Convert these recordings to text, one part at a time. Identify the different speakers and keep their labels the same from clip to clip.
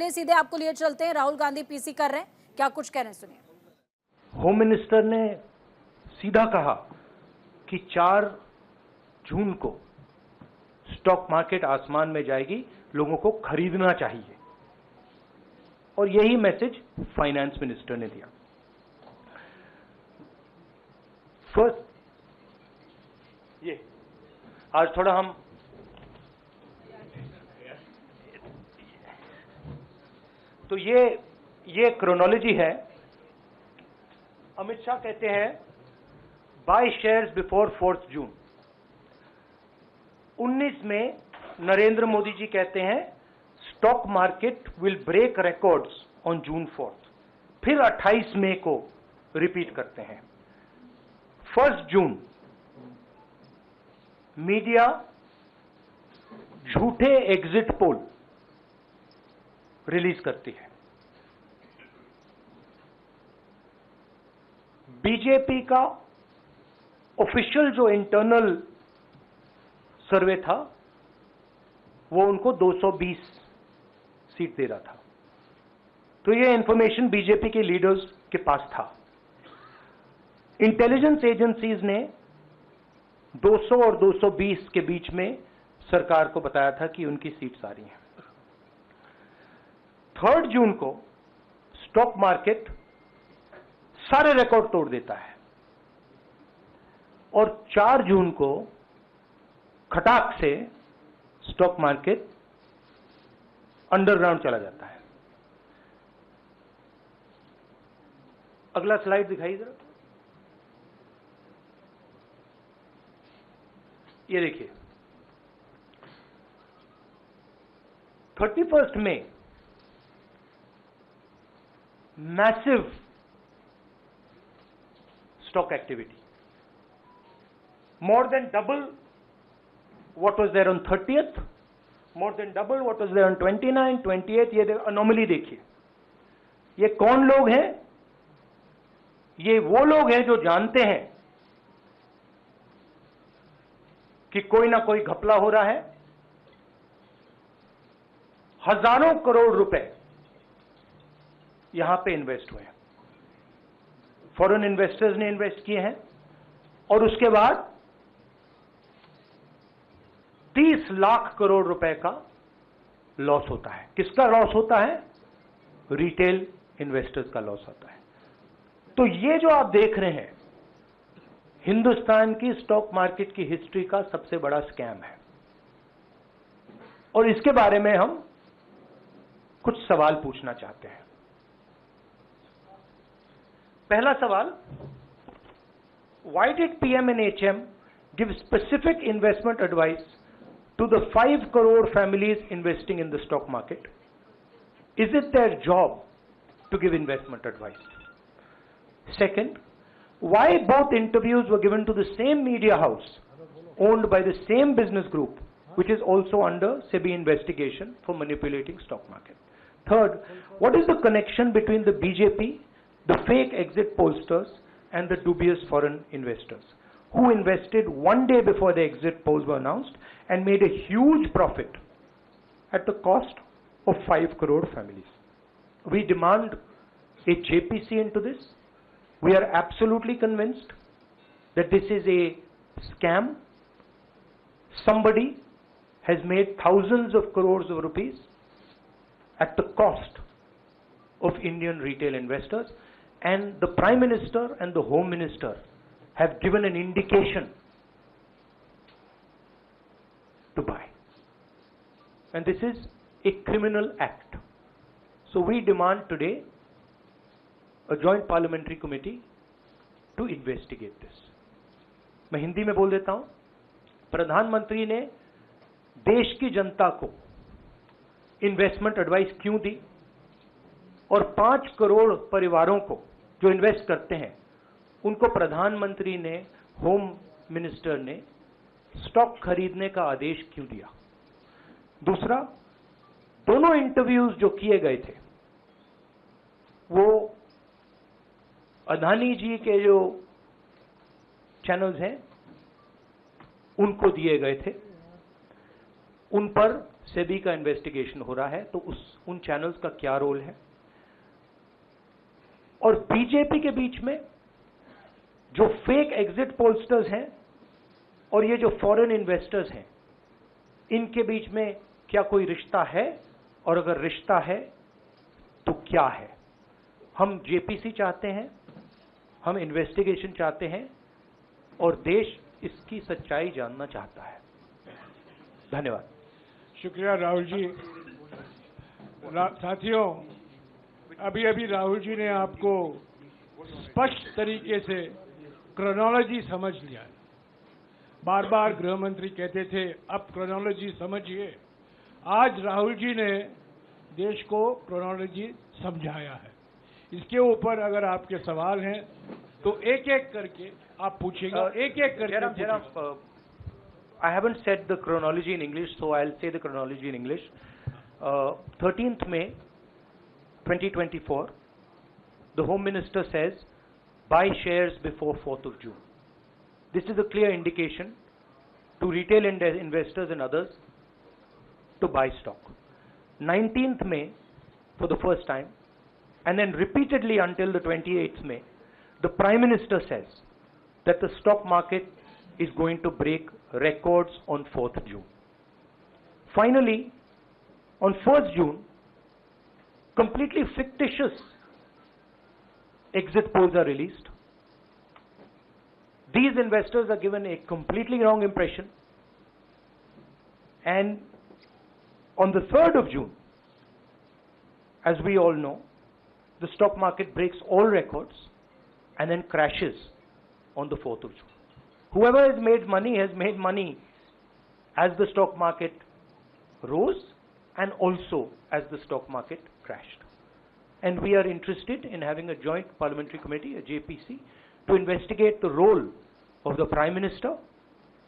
Speaker 1: चलिए सीधे आपको लिए चलते हैं। राहुल गांधी पीसी कर रहे हैं, क्या कुछ कह रहे हैं सुनिए।
Speaker 2: होम मिनिस्टर ने सीधा कहा कि 4 जून को स्टॉक मार्केट आसमान में जाएगी, लोगों को खरीदना चाहिए, और यही मैसेज फाइनेंस मिनिस्टर ने दिया। फर्स्ट, ये आज थोड़ा हम तो ये क्रोनोलॉजी है। अमित शाह कहते हैं बाय शेयर्स बिफोर 4 जून। 19 में नरेंद्र मोदी जी कहते हैं stock market will break records on June 4। फिर 28 मई को रिपीट करते हैं। 1 जून मीडिया झूठे एग्जिट पोल रिलीज करती है। बीजेपी का ऑफिशियल जो इंटरनल सर्वे था वो उनको 220 सीट दे रहा था। तो ये इंफॉर्मेशन बीजेपी के लीडर्स के पास था। इंटेलिजेंस एजेंसीज ने 200 और 220 के बीच में सरकार को बताया था कि उनकी सीट्स आ रही हैं। 3 जून को स्टॉक मार्केट सारे रिकॉर्ड तोड़ देता है और 4 जून को खटाक से स्टॉक मार्केट अंडरग्राउंड चला जाता है। अगला स्लाइड दिखाइए जरा। ये देखिए 31 मई massive stock activity, more than double what was there on 30th, more than double what was there on 29, 28। ये अनोमली देखिए। ये कौन लोग हैं? ये वो लोग हैं जो जानते हैं कि कोई ना कोई घपला हो रहा है। हजारों करोड़ रुपए यहां पे इन्वेस्ट हुए हैं, फॉरेन इन्वेस्टर्स ने इन्वेस्ट किए हैं, और उसके बाद 30 लाख करोड़ रुपए का लॉस होता है। किसका लॉस होता है? रिटेल इन्वेस्टर्स का लॉस होता है। तो ये जो आप देख रहे हैं हिंदुस्तान की स्टॉक मार्केट की हिस्ट्री का सबसे बड़ा स्कैम है, और इसके बारे में हम कुछ सवाल पूछना चाहते हैं। पहला सवाल, why did PM&HM give specific investment advice to the 5 crore families investing in the stock market? Is it their job to give investment advice? Second, why both interviews were given to the same media house owned by the same business group, which is also under SEBI investigation for manipulating stock market? Third, what is the connection between the BJP, the fake exit pollsters, and the dubious foreign investors who invested 1 day before the exit polls were announced and made a huge profit at the cost of 5 crore families? We demand a JPC into this. We are absolutely convinced that this is a scam. Somebody has made thousands of crores of rupees at the cost of Indian retail investors, and the Prime Minister and the Home Minister have given an indication to buy. And this is a criminal act. So we demand today a joint parliamentary committee to investigate this. मैं हिंदी में बोल देता हूं। प्रधानमंत्री ने देश की जनता को इन्वेस्टमेंट एडवाइस क्यों दी, और 5 करोड़ परिवारों को जो इन्वेस्ट करते हैं उनको प्रधानमंत्री ने, होम मिनिस्टर ने स्टॉक खरीदने का आदेश क्यों दिया? दूसरा, दोनों इंटरव्यूज जो किए गए थे वो अदानी जी के जो चैनल्स हैं उनको दिए गए थे। उन पर सेबी का इन्वेस्टिगेशन हो रहा है, तो उन चैनल्स का क्या रोल है, और बीजेपी के बीच में जो फेक एग्जिट पोलस्टर्स हैं और ये जो फॉरेन इन्वेस्टर्स हैं, इनके बीच में क्या कोई रिश्ता है, और अगर रिश्ता है तो क्या है। हम जेपीसी चाहते हैं, हम इन्वेस्टिगेशन चाहते हैं, और देश इसकी सच्चाई जानना चाहता है। धन्यवाद।
Speaker 3: शुक्रिया राहुल जी। साथियों, अभी अभी राहुल जी ने आपको स्पष्ट तरीके से क्रोनोलॉजी समझ लिया है। बार बार गृह मंत्री कहते थे अब क्रोनोलॉजी समझिए। आज राहुल जी ने देश को क्रोनोलॉजी समझाया है। इसके ऊपर अगर आपके सवाल हैं तो एक एक करके आप पूछेंगे, एक एक करके।
Speaker 2: I haven't said the chronology in English, so I'll say the chronology in English. 13th May 2024, the Home Minister says, buy shares before 4th of June. This is a clear indication to retail investors and others to buy stock. 19th May, for the first time, and then repeatedly until the 28th May, the Prime Minister says that the stock market is going to break records on 4th June. Finally, on 1st June, completely fictitious exit polls are released. These investors are given a completely wrong impression. And on the 3rd of June, as we all know, the stock market breaks all records and then crashes on the 4th of June. Whoever has made money as the stock market rose and also as the stock market crashed. And we are interested in having a joint parliamentary committee, a JPC, to investigate the role of the Prime Minister,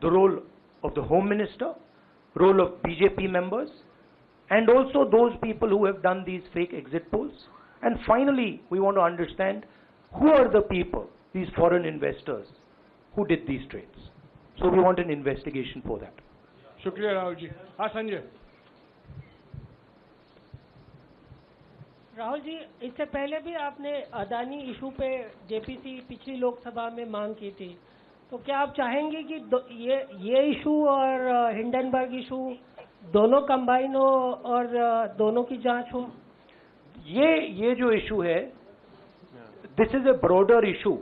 Speaker 2: the role of the Home Minister, role of BJP members, and also those people who have done these fake exit polls. And finally, we want to understand who are the people, these foreign investors, who did these trades. So we want an investigation for that.
Speaker 3: शुक्रिया राहुल जी। हाँ संजय।
Speaker 4: राहुल जी, इससे पहले भी आपने Adani issue पे JPC पिछली लोकसभा में मांग की थी, तो क्या आप चाहेंगे कि ये इशू और हिंडनबर्ग इशू दोनों कंबाइन हो और दोनों की जांच हो?
Speaker 2: ये जो इशू है, this is a broader issue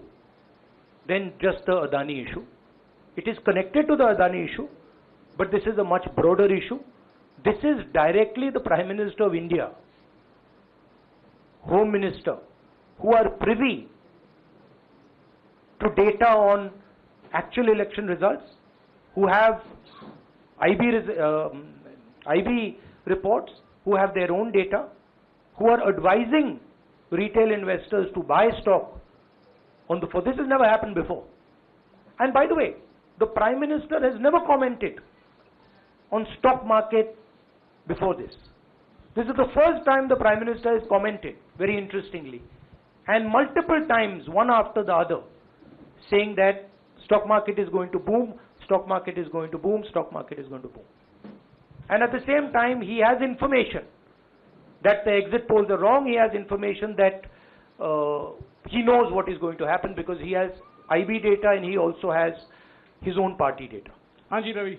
Speaker 2: than just the Adani issue. It is connected to the Adani issue, but this is a much broader issue. This is directly the Prime Minister of India, Home Minister, who are privy to data on actual election results, who have IB reports, who have their own data, who are advising retail investors to buy stock on the 4th. This has never happened before. And by the way, the Prime Minister has never commented on stock market before this. This is the first time the Prime Minister has commented, very interestingly, and multiple times, one after the other, saying that stock market is going to boom, stock market is going to boom, stock market is going to boom. And at the same time, he has information that the exit polls are wrong. He has information that he knows what is going to happen because he has IB data and he also has his own party data.
Speaker 3: हाँ जी रवि।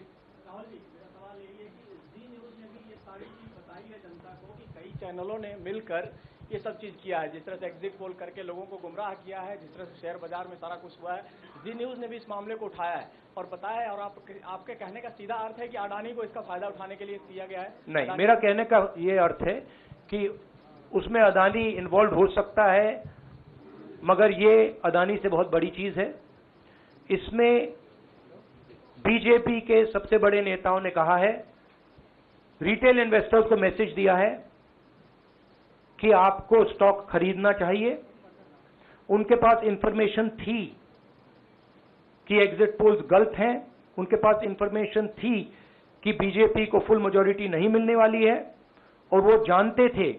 Speaker 5: राहुल जी, मेरा सवाल यही है कि जी news ने भी ये सारी चीज़ बताई है जनता को कि कई चैनलों ने मिलकर ये सब चीज़ किया है, जिस तरह से एग्जिट पोल करके लोगों को गुमराह किया है, जिस तरह से शेयर बाजार में सारा कुछ हुआ है। जी न्यूज़ ने भी इस मामले को उठाया है और बताया है, और आपके कहने का सीधा अर्थ है कि अडानी को इसका फायदा उठाने के लिए किया गया है?
Speaker 2: नहीं, मेरा कहने का ये अर्थ है कि उसमें अदानी इन्वॉल्व हो सकता है, मगर ये अदानी से बहुत बड़ी चीज है। इसमें बीजेपी के सबसे बड़े नेताओं ने कहा है, रिटेल इन्वेस्टर्स को मैसेज दिया है कि आपको स्टॉक खरीदना चाहिए। उनके पास इंफॉर्मेशन थी कि एग्जिट पोल्स गलत हैं, उनके पास इंफॉर्मेशन थी कि बीजेपी को फुल मेजॉरिटी नहीं मिलने वाली है, और वो जानते थे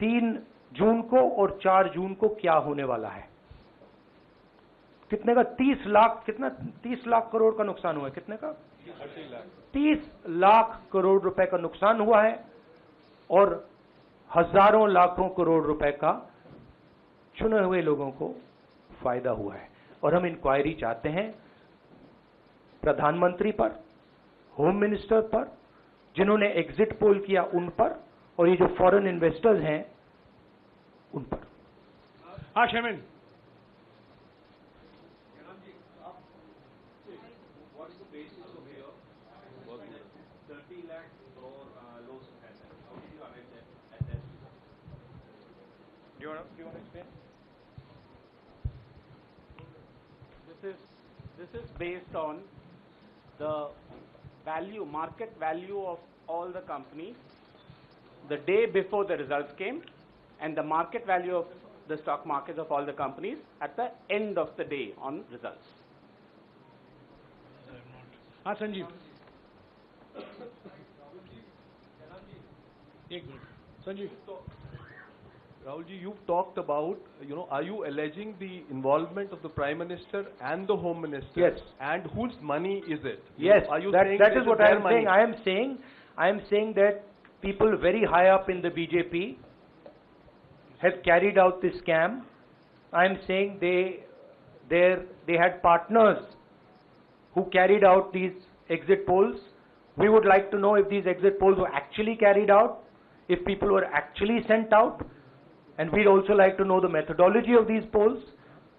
Speaker 2: 3 जून को और 4 जून को क्या होने वाला है। कितने का 30 लाख करोड़ का नुकसान हुआ है, कितने का? 30 लाख करोड़ रुपए का नुकसान हुआ है और हजारों लाखों करोड़ रुपए का चुने हुए लोगों को फायदा हुआ है। और हम इंक्वायरी चाहते हैं प्रधानमंत्री पर, होम मिनिस्टर पर, जिन्होंने एग्जिट पोल किया उन पर, और ये जो फॉरेन इन्वेस्टर्स हैं उन पर।
Speaker 3: हाँ शेमिन,
Speaker 5: Do you want to explain? This is based on the value, market value of all the companies the day before the results came, and the market value of the stock markets of all the companies at the end of the day on results.
Speaker 3: हाँ संजीव, एक minute Sanjeev.
Speaker 6: Rahulji, you've talked about, are you alleging the involvement of the Prime Minister and the Home Minister?
Speaker 2: Yes.
Speaker 6: And whose money is it?
Speaker 2: Yes,
Speaker 6: Are you
Speaker 2: that
Speaker 6: saying
Speaker 2: is
Speaker 6: this
Speaker 2: what
Speaker 6: their
Speaker 2: I am
Speaker 6: money?
Speaker 2: saying. I am saying that people very high up in the BJP have carried out this scam. I am saying they had partners who carried out these exit polls. We would like to know if these exit polls were actually carried out, if people were actually sent out, and we'd also like to know the methodology of these polls.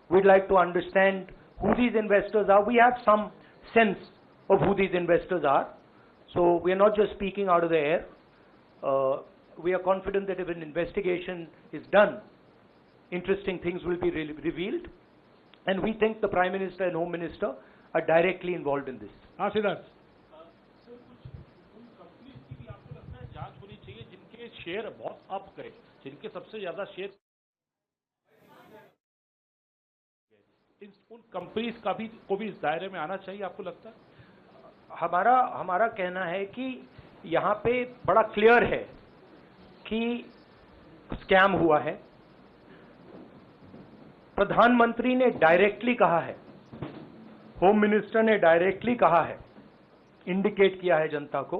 Speaker 2: We'd like to understand who these investors are. We have some sense of who these investors are. So we are not just speaking out of the air. We are confident that if an investigation is done, interesting things will be revealed. And we think the Prime Minister and Home Minister are directly involved in this.
Speaker 3: हाँ Siddharth.
Speaker 7: Sir कुछ उन companies की भी आपको लगता है जांच होनी चाहिए जिनके शेयर बहुत अप गए, जिनके सबसे ज्यादा शेयर, उन कंपनीज का भी को भी इस दायरे में आना चाहिए, आपको लगता है?
Speaker 2: हमारा कहना है कि यहाँ पे बड़ा क्लियर है कि स्कैम हुआ है। प्रधानमंत्री ने डायरेक्टली कहा है, होम मिनिस्टर ने डायरेक्टली कहा है, इंडिकेट किया है जनता को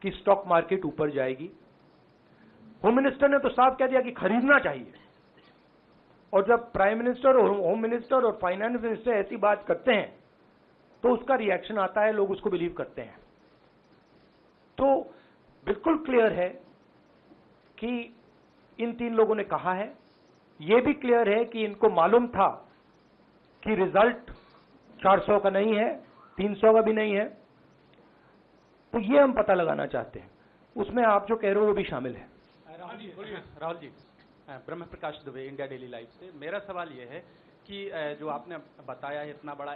Speaker 2: कि स्टॉक मार्केट ऊपर जाएगी। होम मिनिस्टर ने तो साफ कह दिया कि खरीदना चाहिए। और जब प्राइम मिनिस्टर और होम मिनिस्टर और फाइनेंस मिनिस्टर ऐसी बात करते हैं तो उसका रिएक्शन आता है, लोग उसको बिलीव करते हैं। तो बिल्कुल क्लियर है कि इन तीन लोगों ने कहा है। यह भी क्लियर है कि इनको मालूम था कि रिजल्ट 400 का नहीं है, 300 का भी नहीं है। तो ये हम पता लगाना चाहते हैं, उसमें आप जो कह रहे हो वो भी शामिल है।
Speaker 8: राहुल जी, ब्रह्म प्रकाश दुबे, इंडिया डेली लाइफ से। मेरा सवाल यह है कि जो आपने बताया है इतना बड़ा